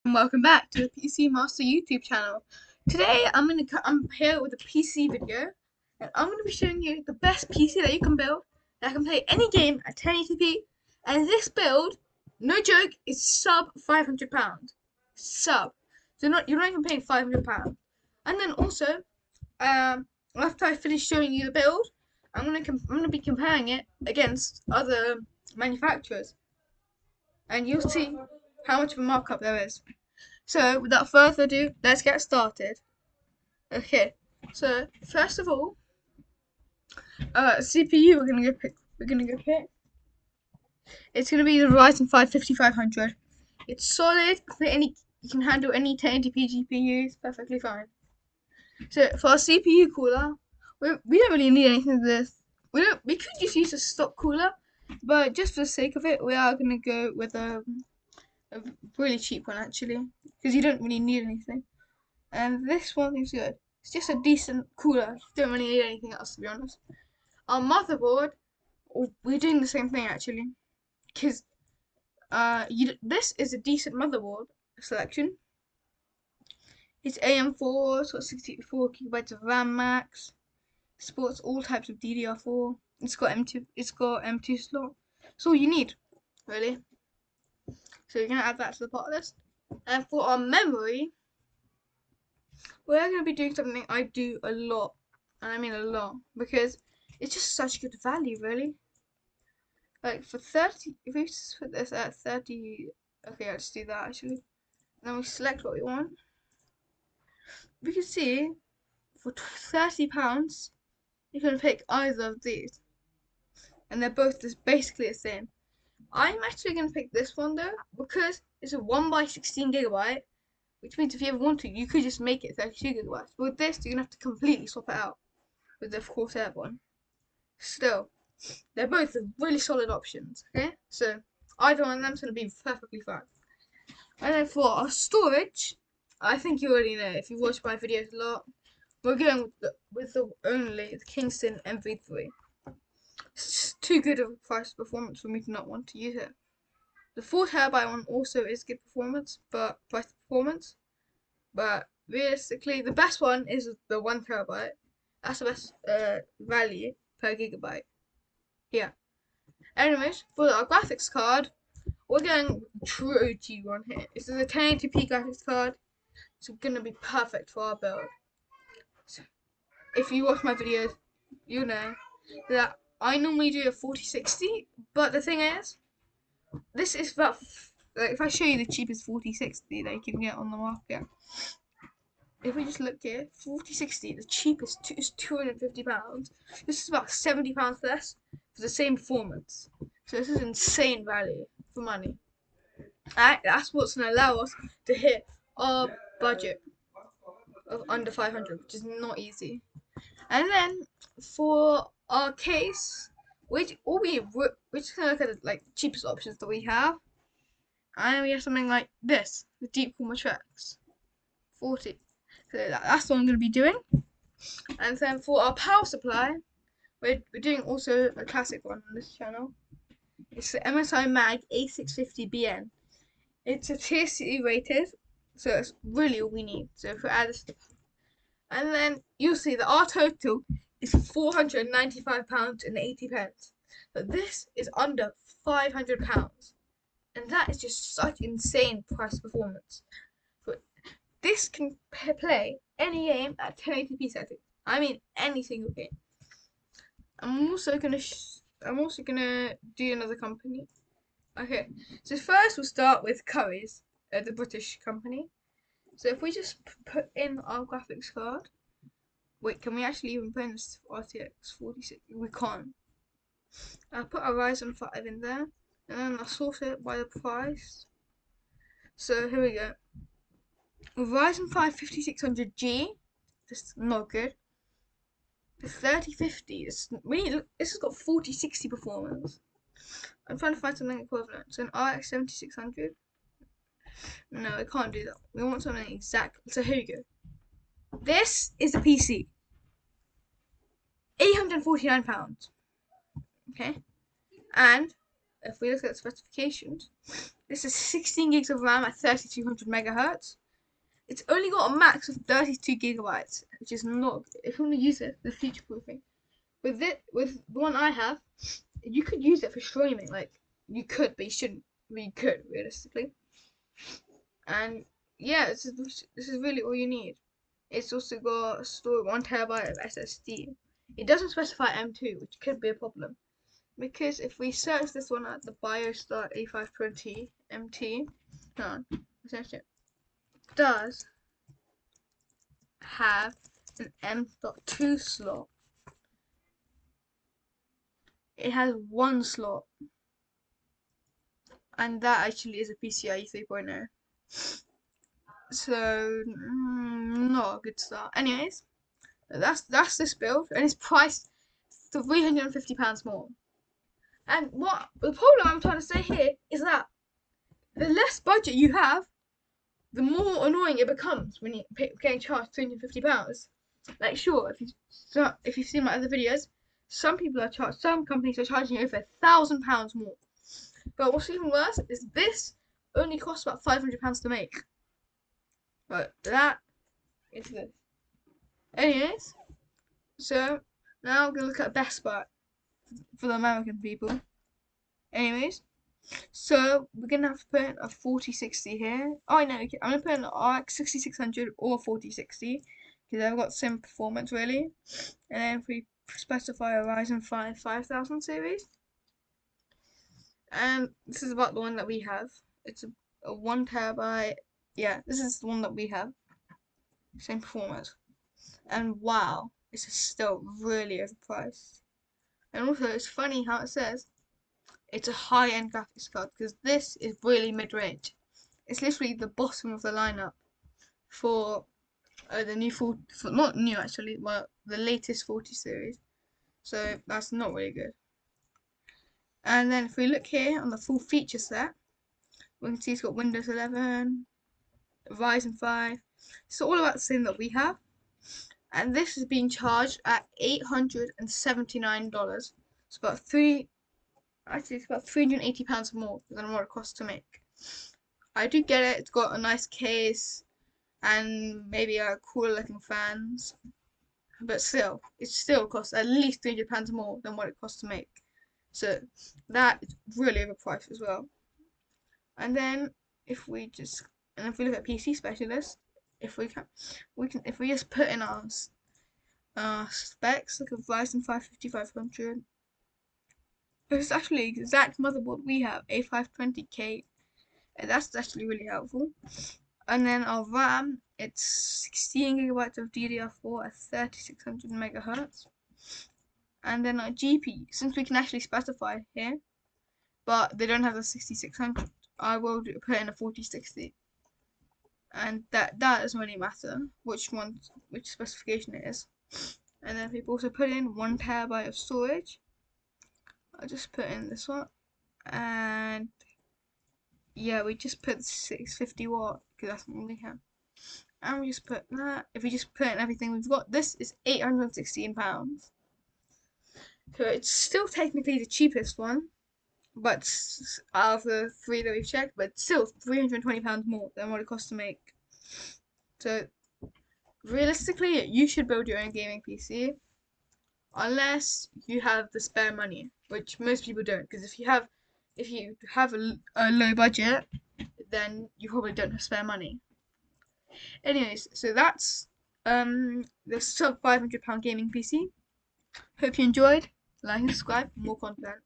And welcome back to the PC Master YouTube channel. Today I'm here with a PC video, and I'm gonna be showing you the best PC that you can build that can play any game at 1080p. And this build, no joke, is sub £500. Sub. So you're not even paying £500. And then also, after I finish showing you the build, I'm gonna be comparing it against other manufacturers, and you'll see how much of a markup there is. So, without further ado, let's get started. Okay, so first of all, CPU We're gonna go pick. It's gonna be the Ryzen 5 5500. It's solid. You can handle any 1080p GPUs perfectly fine. So for our CPU cooler, we don't really need anything of this. We could just use a stock cooler, but just for the sake of it, we are gonna go with a really cheap one actually, because you don't really need anything. And this one is good. It's just a decent cooler. Don't really need anything else, to be honest. Our motherboard, we're doing the same thing actually, because this is a decent motherboard selection. It's AM4, it's got 64 gigabytes of RAM max. Supports all types of DDR4. It's got M2 slot. That's all you need, really. So you're gonna add that to the part list. And for our memory, we're going to be doing something I do a lot, and I mean a lot, because it's just such good value, really. Like for 30, if we just put this at 30, okay, let's do that actually. And then we select what we want. We can see for £30, you can pick either of these, and they're both just basically the same. I'm actually going to pick this one though, because it's a 1x16 gigabyte. Which means if you ever want to, you could just make it 32 gigabytes. But with this, you're going to have to completely swap it out with the Corsair one. Still, they're both really solid options, okay? So, either one of them's going to be perfectly fine. And then for our storage, I think you already know, if you've watched my videos a lot, we're going with the Kingston MV3. It's just too good of a price performance for me to not want to use it. The 4TB one also is good performance, but price performance. But realistically, the best one is the 1TB. That's the best value per gigabyte. Yeah. Anyways, for our graphics card, we're going true G1 here. This is a 1080p graphics card. It's gonna be perfect for our build. So, if you watch my videos, you know that I normally do a 4060, but the thing is, this is about, like, if I show you the cheapest 4060 that you can get on the market, if we just look here, 4060, the cheapest is £250. This is about £70 less for the same performance. So this is insane value for money. That's what's going to allow us to hit our budget of under 500, which is not easy. And then for our case, we're just gonna look at the cheapest options that we have, and we have something like this, the Deep Cooler Tracks 40. So that's what I'm going to be doing. And then for our power supply, we're doing also a classic one on this channel. It's the MSI Mag A650BN. It's a tier C rated, so it's really all we need. So if we add this, and then you'll see that our total is £495.80. But this is under £500, and that is just such insane price performance. But this can play any game at 1080p settings. I mean any single game. I'm also gonna do another company. Okay, so first we'll start with Currys, the British company. So if we just put in our graphics card, wait, can we actually even put in this RTX 4060? We can't. I'll put a Ryzen 5 in there, and then I'll sort it by the price. So here we go. Ryzen 5 5600G, this is not good. The 3050, this has got 4060 performance. I'm trying to find something equivalent. So an RX 7600. No, we can't do that. We want something exact. So here we go. This is a PC. £849. Okay? And if we look at the specifications, This is 16 gigs of RAM at 3200 megahertz. It's only got a max of 32 gigabytes, which is not. If you want to use it, the future proofing. With the one I have, you could use it for streaming. Like you could, but you shouldn't. But you could realistically. And yeah, this is really all you need. It's also got store 1 terabyte of SSD. It doesn't specify M2, which could be a problem. Because if we search this one at the BioStart A520 MT, no, it does have an M.2 slot. It has one slot, and that actually is a PCIe 3.0. So, not a good start. Anyways, that's this build, and it's priced £350 more. And what the problem I'm trying to say here is that the less budget you have, the more annoying it becomes when you're getting charged £350. Like, sure, if you've seen my other videos, some companies are charging over £1,000 more. But what's even worse is this only costs about £500 to make. But that is this. Anyways, so now we're gonna look at Best Buy for the American people. Anyways, so we're gonna have to put in a 4060 here. Oh no, I'm gonna put in an RX 6600 or 4060 because they've got the same performance really. And then if we specify a Ryzen 5 5000 series, and this is about the one that we have. It's a 1 terabyte. Yeah, this is the one that we have. Same performance. And wow, this is still really overpriced. And also, it's funny how it says it's a high-end graphics card because this is really mid-range. It's literally the bottom of the lineup for the new not new actually, well the latest 40 series. So that's not really good. And then if we look here on the full feature set, we can see it's got Windows 11, Ryzen 5. It's all about the same that we have. And this is being charged at $879. It's about it's about £380 more than what it costs to make. I do get it. It's got a nice case and maybe a cooler looking fans, but still, it still costs at least £300 more than what it costs to make. So that is really overpriced as well. And then if we look at PC specialist, if we just put in our specs, like a Ryzen 5 5500. It's actually the exact motherboard we have, A520K. And that's actually really helpful. And then our RAM, it's 16 gigabytes of DDR4 at 3600 megahertz. And then our GPU, since we can actually specify here, but they don't have the 6600, I will put in a 4060. And that doesn't really matter which specification it is. And then we've also put in 1 terabyte of storage. I'll just put in this one, and yeah, we just put 650 watt because that's what we have. And we just put that. If we just put in everything we've got, this is £816. So it's still technically the cheapest one, but out of the three that we've checked, but still £320 more than what it costs to make. So realistically, you should build your own gaming PC unless you have the spare money, which most people don't. Because if you have a low budget, then you probably don't have spare money. Anyways, so that's the sub £500 gaming PC. Hope you enjoyed. Like and subscribe for more content.